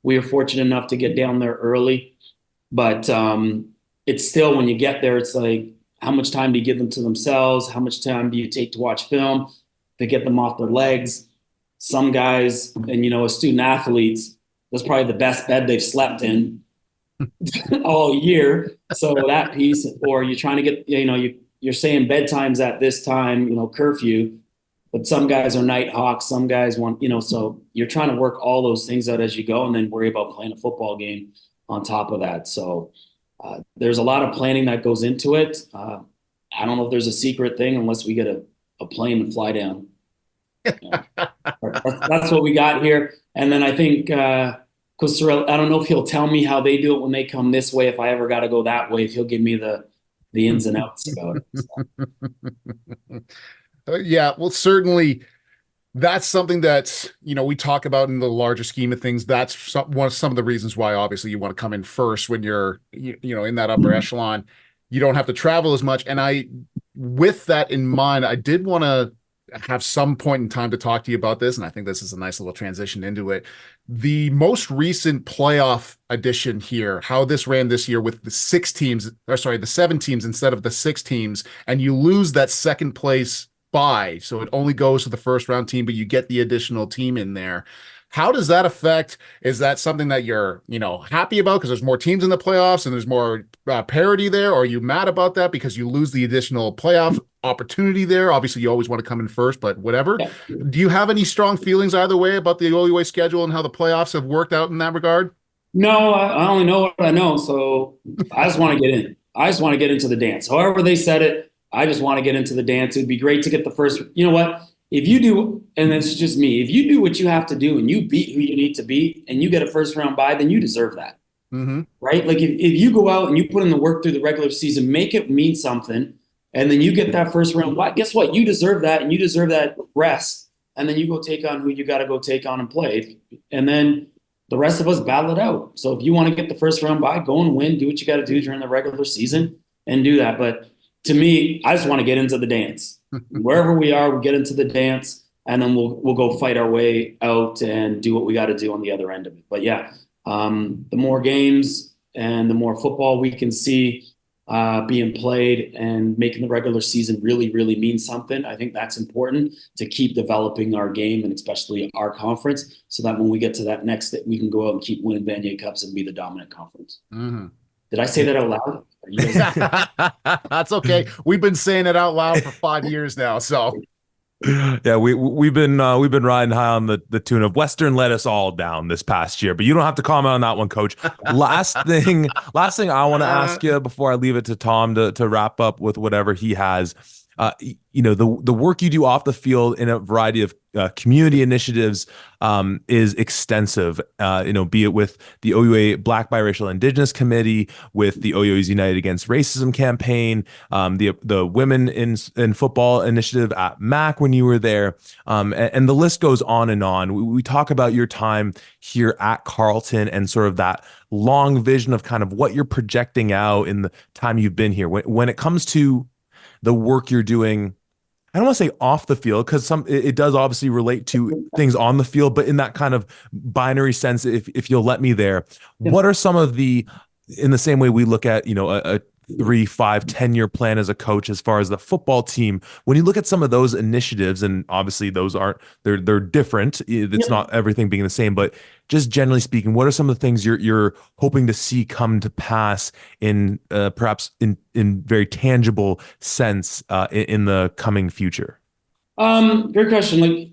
we were fortunate enough to get down there early. But it's still, when you get there, it's like, how much time do you give them to themselves? How much time do you take to watch film to get them off their legs? Some guys, and as student athletes, that's probably the best bed they've slept in all year. So that piece, or you're trying to get, you're saying bedtime's at this time, curfew, but some guys are night hawks. Some guys want, so you're trying to work all those things out as you go and then worry about playing a football game on top of that. So there's a lot of planning that goes into it. I don't know if there's a secret thing unless we get a plane and fly down. That's what we got here. And then I think Coach Sorrell, I don't know if he'll tell me how they do it when they come this way, if I ever got to go that way, if he'll give me the ins and outs about it. So. Yeah, well, certainly that's something that, we talk about in the larger scheme of things. That's some of the reasons why obviously you want to come in first when you're, in that upper echelon. You don't have to travel as much. And with that in mind, I did want to have some point in time to talk to you about this, and I think this is a nice little transition into it. The most recent playoff edition here, how this ran this year with the 7 teams instead of the 6 teams, and you lose that second place bye, so it only goes to the first round team, but you get the additional team in there. How does that affect? Is that something that you're, happy about because there's more teams in the playoffs and there's more parity there? Or are you mad about that because you lose the additional playoff opportunity there? Obviously, you always want to come in first, but whatever. Yeah. Do you have any strong feelings either way about the OUA schedule and how the playoffs have worked out in that regard? No, I only know what I know. So I just want to get in. I just want to get into the dance. However they said it, I just want to get into the dance. It'd be great to get the first, you know what? If you do, and it's just me, if you do what you have to do and you beat who you need to beat and you get a first round bye, then you deserve that. Mm-hmm. Right? Like if you go out and you put in the work through the regular season, make it mean something, and then you get that first round bye, guess what? You deserve that, and you deserve that rest. And then you go take on who you got to go take on and play. And then the rest of us battle it out. So if you want to get the first round bye, go and win, do what you got to do during the regular season and do that. But to me, I just want to get into the dance. Wherever we are, we get into the dance, and then we'll go fight our way out and do what we got to do on the other end of it. But yeah, the more games and the more football we can see, being played and making the regular season really, really mean something. I think that's important to keep developing our game and especially our conference so that when we get to that next, that we can go out and keep winning Vanier Cups and be the dominant conference. Mm-hmm. Did I say that out loud? That's okay. We've been saying it out loud for 5 years now. So Yeah, we've been riding high on the tune of Western let us all down this past year, but you don't have to comment on that one, Coach. Last thing I want to ask you before I leave it to Tom to wrap up with whatever he has. The work you do off the field in a variety of community initiatives is extensive. Be it with the OUA Black Biracial Indigenous Committee, with the OUA's United Against Racism campaign, the Women in Football initiative at MAC when you were there, and the list goes on and on. We talk about your time here at Carleton and sort of that long vision of kind of what you're projecting out in the time you've been here. When it comes to the work you're doing, I don't want to say off the field because it does obviously relate to things on the field, but in that kind of binary sense, if you'll let me there, what are some of in the same way we look at, a 3, 5, 10-year plan as a coach as far as the football team, when you look at some of those initiatives, and obviously they're different, it's not everything being the same, but just generally speaking, what are some of the things you're hoping to see come to pass in perhaps in very tangible sense in the coming future? Great question. Like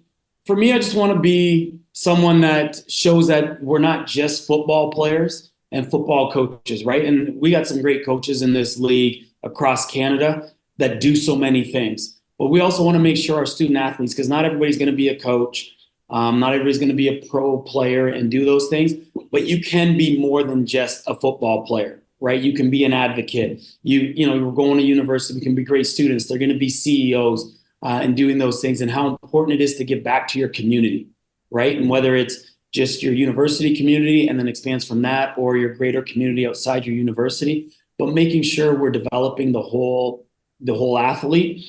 for me, I just want to be someone that shows that we're not just football players and football coaches, right? And we got some great coaches in this league across Canada that do so many things. But we also want to make sure our student athletes, because not everybody's going to be a coach, not everybody's going to be a pro player and do those things, but you can be more than just a football player, right? You can be an advocate. You're going to university, you can be great students. They're going to be CEOs and doing those things, and how important it is to give back to your community, right? And whether it's just your university community and then expands from that, or your greater community outside your university, but making sure we're developing the whole athlete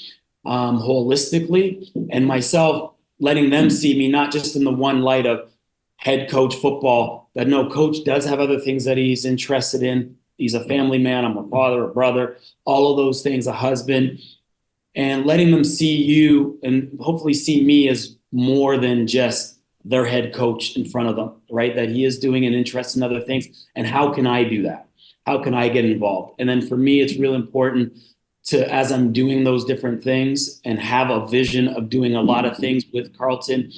holistically, and myself letting them see me not just in the one light of head coach football, that no, coach does have other things that he's interested in. He's a family man. I'm a father, a brother, all of those things, a husband, and letting them see you and hopefully see me as more than just their head coach in front of them, right? That he is doing an interest in other things. And how can I do that? How can I get involved? And then for me, it's really important to, as I'm doing those different things and have a vision of doing a lot of things with Carleton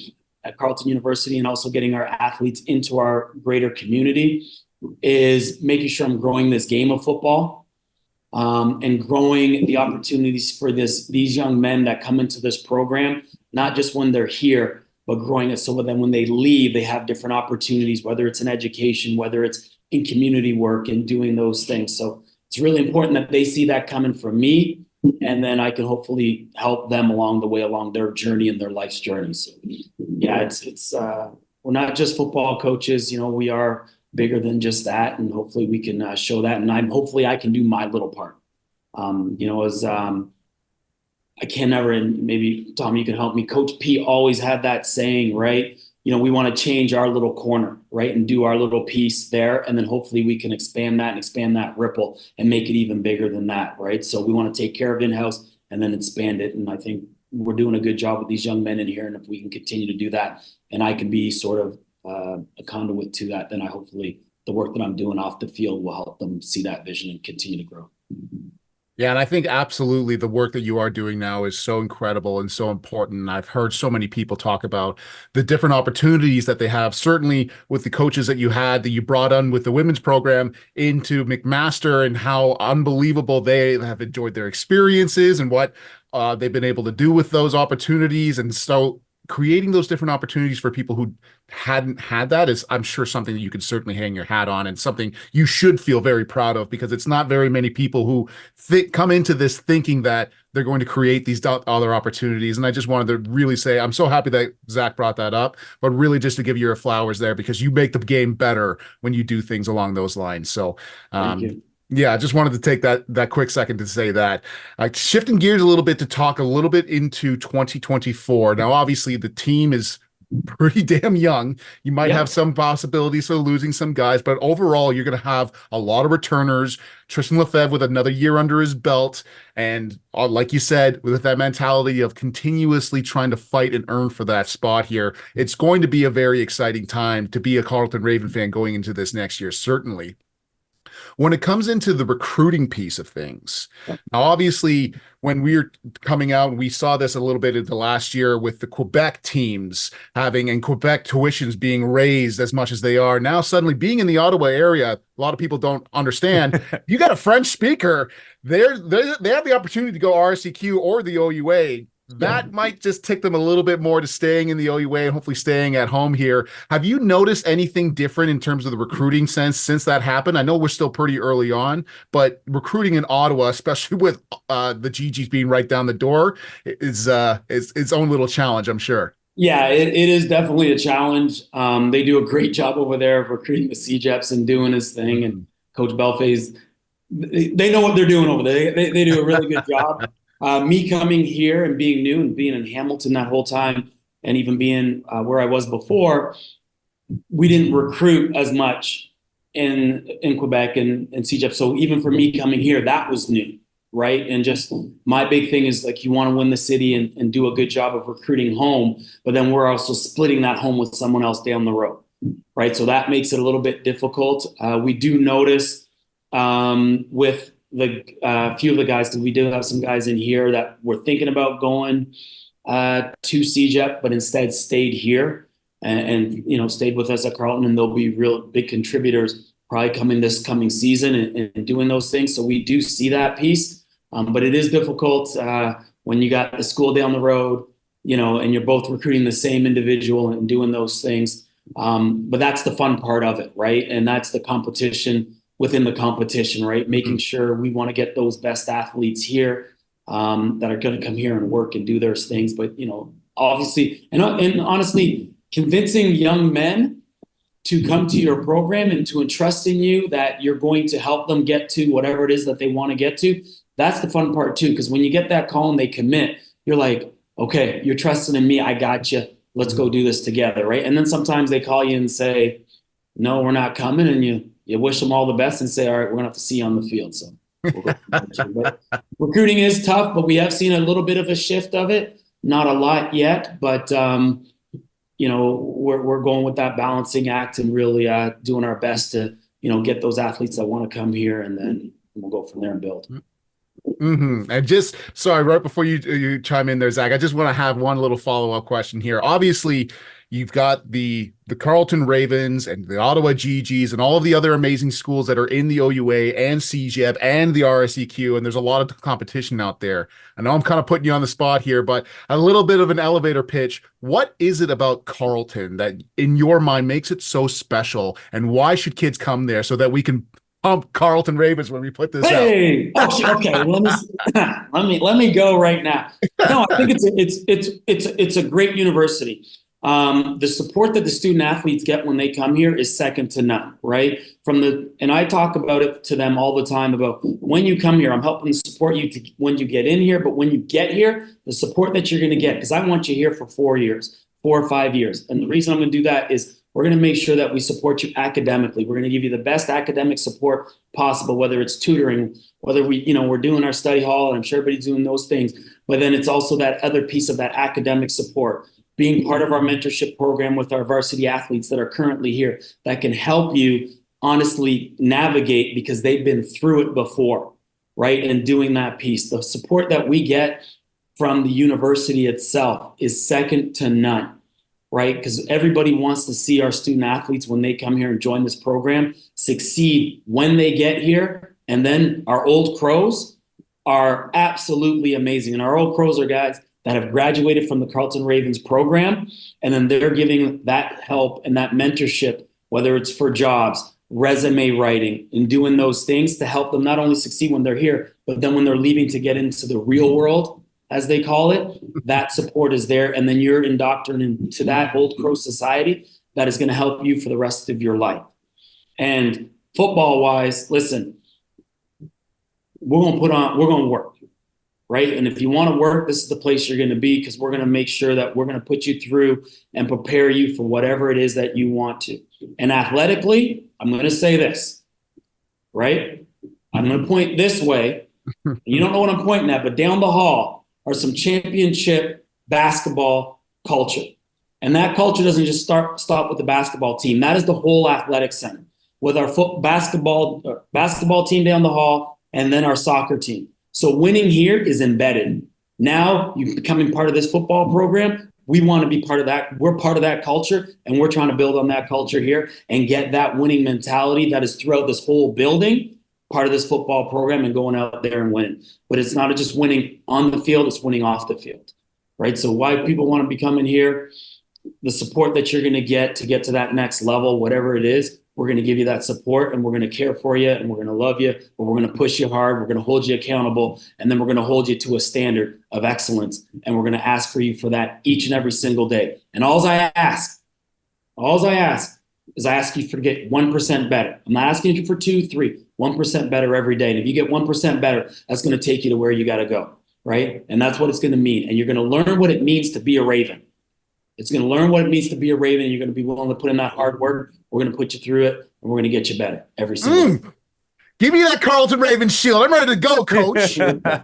at Carleton University, and also getting our athletes into our greater community, is making sure I'm growing this game of football and growing the opportunities for these young men that come into this program, not just when they're here, but growing it so that when they leave, they have different opportunities, whether it's in education, whether it's in community work and doing those things. So it's really important that they see that coming from me, and then I can hopefully help them along the way, along their journey and their life's journey. So yeah, it's we're not just football coaches, we are bigger than just that. And hopefully we can show that. And hopefully I can do my little part. I can never, and maybe Tom, you can help me. Coach P always had that saying, right? We want to change our little corner, right? And do our little piece there. And then hopefully we can expand that ripple and make it even bigger than that, right? So we want to take care of in-house and then expand it. And I think we're doing a good job with these young men in here. And if we can continue to do that, and I can be sort of a conduit to that, then hopefully the work that I'm doing off the field will help them see that vision and continue to grow. yeah, and I think absolutely the work that you are doing now is so incredible and so important. And I've heard so many people talk about the different opportunities that they have, certainly with the coaches that you brought on with the women's program into McMaster, and how unbelievable they have enjoyed their experiences and what they've been able to do with those opportunities. And so creating those different opportunities for people who hadn't had that is, I'm sure, something that you can certainly hang your hat on, and something you should feel very proud of, because it's not very many people who come into this thinking that they're going to create these other opportunities. And I just wanted to really say, I'm so happy that Zach brought that up, but really just to give you your flowers there, because you make the game better when you do things along those lines. So, Thank you. yeah, I just wanted to take that quick second to say that. Shifting gears a little bit to talk a little bit into 2024. Now, obviously, the team is pretty damn young. You might have Yep. some possibilities of losing some guys, but overall, you're going to have a lot of returners. Tristan Lefebvre with another year under his belt. And like you said, with that mentality of continuously trying to fight and earn for that spot here, it's going to be a very exciting time to be a Carleton Raven fan going into this next year, certainly. When it comes into the recruiting piece of things, now obviously when we were coming out, we saw this a little bit in the last year with the Quebec teams having and Quebec tuitions being raised as much as they are. Now suddenly being in the Ottawa area, a lot of people don't understand. You got a French speaker, they have the opportunity to go RSEQ or the OUA. Yep. That might just tick them a little bit more to staying in the OUA and hopefully staying at home here. Have you noticed anything different in terms of the recruiting sense since that happened? I know we're still pretty early on, but recruiting in Ottawa, especially with the GGs being right down the door, is its own little challenge, I'm sure. Yeah, it is definitely a challenge. They do a great job over there of recruiting the CJEPs and doing his thing. And Coach Belfay's, they know what they're doing over there. They do a really good job. Me coming here and being new and being in Hamilton that whole time, and even being where I was before, we didn't recruit as much in Quebec and CJEP. So even for me coming here, that was new, right? And just my big thing is like you want to win the city and do a good job of recruiting home, but then we're also splitting that home with someone else down the road, right? So that makes it a little bit difficult. We do notice with the few of the guys, because we do have some guys in here that were thinking about going to CJEP, but instead stayed here and you know stayed with us at Carleton, and they'll be real big contributors probably coming this coming season and doing those things. So we do see that piece, but it is difficult when you got the school down the road, you know, and you're both recruiting the same individual and doing those things. But that's the fun part of it, right? And that's the competition within the competition, right? Making sure we want to get those best athletes here that are going to come here and work and do their things. But, you know, obviously, and honestly, convincing young men to come to your program and to entrust in you that you're going to help them get to whatever it is that they want to get to. That's the fun part too. Because when you get that call and they commit, you're like, okay, you're trusting in me. I got you. Let's go do this together. Right. And then sometimes they call you and say, no, we're not coming. And you wish them all the best and say, all right, we're gonna have to see you on the field. So we'll go but recruiting is tough, but we have seen a little bit of a shift of it. Not a lot yet, but you know, we're going with that balancing act and really doing our best to, you know, get those athletes that want to come here, and then we'll go from there and build. And just sorry, right before you chime in there, Zach, I just want to have one little follow-up question here. Obviously, you've got the Carleton Ravens and the Ottawa GGs and all of the other amazing schools that are in the OUA and CJEP and the RSEQ, and there's a lot of competition out there. I know I'm kind of putting you on the spot here, but a little bit of an elevator pitch. What is it about Carleton that, in your mind, makes it so special, and why should kids come there so that we can pump Carleton Ravens when we put this out? Oh, okay. Let me go right now. No, I think it's a great university. The support that the student athletes get when they come here is second to none, right? And I talk about it to them all the time about when you come here, I'm helping to support you when you get in here, but when you get here, the support that you're going to get, because I want you here for 4 years, 4 or 5 years. And the reason I'm going to do that is we're going to make sure that we support you academically. We're going to give you the best academic support possible, whether it's tutoring, whether we're doing our study hall, and I'm sure everybody's doing those things. But then it's also that other piece of that academic support, being part of our mentorship program with our varsity athletes that are currently here that can help you honestly navigate because they've been through it before, right? And doing that piece. The support that we get from the university itself is second to none, right? Because everybody wants to see our student athletes when they come here and join this program succeed when they get here. And then our old crows are absolutely amazing. And our old crows are guys that have graduated from the Carleton Ravens program, and then they're giving that help and that mentorship, whether it's for jobs, resume writing, and doing those things to help them not only succeed when they're here, but then when they're leaving to get into the real world, as they call it, that support is there. And then you're indoctrinated into that old crow society that is going to help you for the rest of your life. And football wise, listen, we're going to work. right? And if you want to work, this is the place you're going to be, because we're going to make sure that we're going to put you through and prepare you for whatever it is that you want to. And athletically, I'm going to say this, right? I'm going to point this way. You don't know what I'm pointing at, but down the hall are some championship basketball culture. And that culture doesn't just stop with the basketball team. That is the whole athletic center, with our basketball team down the hall, and then our soccer team. So winning here is embedded. Now you're becoming part of this football program. We want to be part of that. We're part of that culture, and we're trying to build on that culture here and get that winning mentality that is throughout this whole building, part of this football program, and going out there and winning. But it's not just winning on the field, it's winning off the field, right? So why people want to be coming here, the support that you're going to get to that next level, whatever it is, we're going to give you that support, and we're going to care for you, and we're going to love you, but we're going to push you hard. We're going to hold you accountable, and then we're going to hold you to a standard of excellence, and we're going to ask for you for that each and every single day. And all I ask is I ask you to get 1% better. I'm not asking you for 2, 3, 1% better every day. And if you get 1% better, that's going to take you to where you got to go, right? And that's what it's going to mean. And you're going to learn what it means to be a Raven. It's going to learn what it means to be a Raven, and you're going to be willing to put in that hard work. We're going to put you through it, and we're going to get you better every single day. Give me that Carleton Raven shield. I'm ready to go, coach.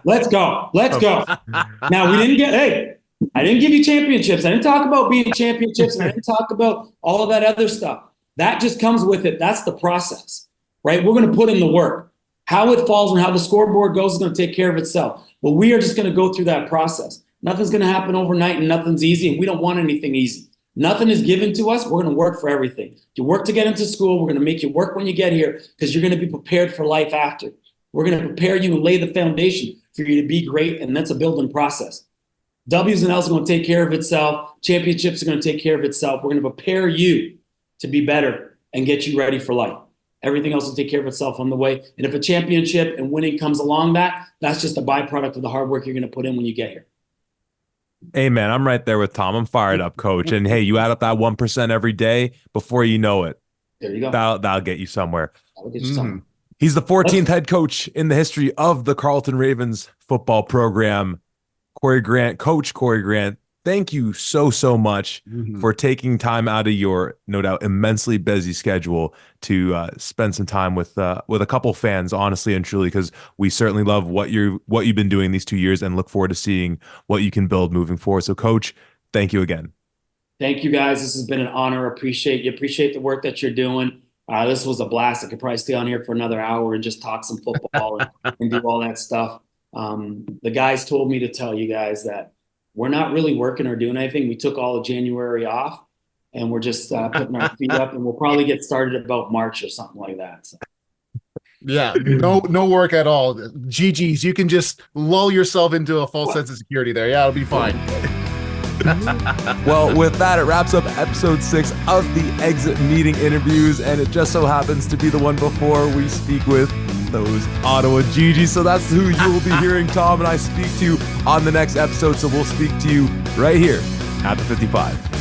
Let's go. Now, I didn't give you championships. I didn't talk about being championships, and I didn't talk about all of that other stuff. That just comes with it. That's the process, right? We're going to put in the work. How it falls and how the scoreboard goes is going to take care of itself. But we are just going to go through that process. Nothing's going to happen overnight, and nothing's easy, and we don't want anything easy. Nothing is given to us. We're going to work for everything. You work to get into school. We're going to make you work when you get here, because you're going to be prepared for life after. We're going to prepare you and lay the foundation for you to be great, and that's a building process. W's and L's are going to take care of itself. Championships are going to take care of itself. We're going to prepare you to be better and get you ready for life. Everything else will take care of itself on the way. And if a championship and winning comes along that's just a byproduct of the hard work you're going to put in when you get here. Hey, man, I'm right there with Tom. I'm fired up, coach. And hey, you add up that 1% every day, before you know it, there you go. That'll get you somewhere. That'll get you somewhere. He's the 14th head coach in the history of the Carleton Ravens football program. Coach Corey Grant, thank you so much for taking time out of your, no doubt, immensely busy schedule to spend some time with a couple fans, honestly and truly, because we certainly love what you've been doing these 2 years and look forward to seeing what you can build moving forward. So, Coach, thank you again. Thank you, guys. This has been an honor. Appreciate the work that you're doing. This was a blast. I could probably stay on here for another hour and just talk some football and do all that stuff. The guys told me to tell you guys that we're not really working or doing anything. We took all of January off, and we're just putting our feet up, and we'll probably get started about March or something like that. So. Yeah, no work at all. GG's, you can just lull yourself into a false sense of security there. Yeah, it'll be fine. Well, with that, it wraps up episode 6 of the Exit Meeting interviews, and it just so happens to be the one before we speak with those Ottawa GGs. So that's who you'll be hearing Tom and I speak to on the next episode. So we'll speak to you right here at the 55.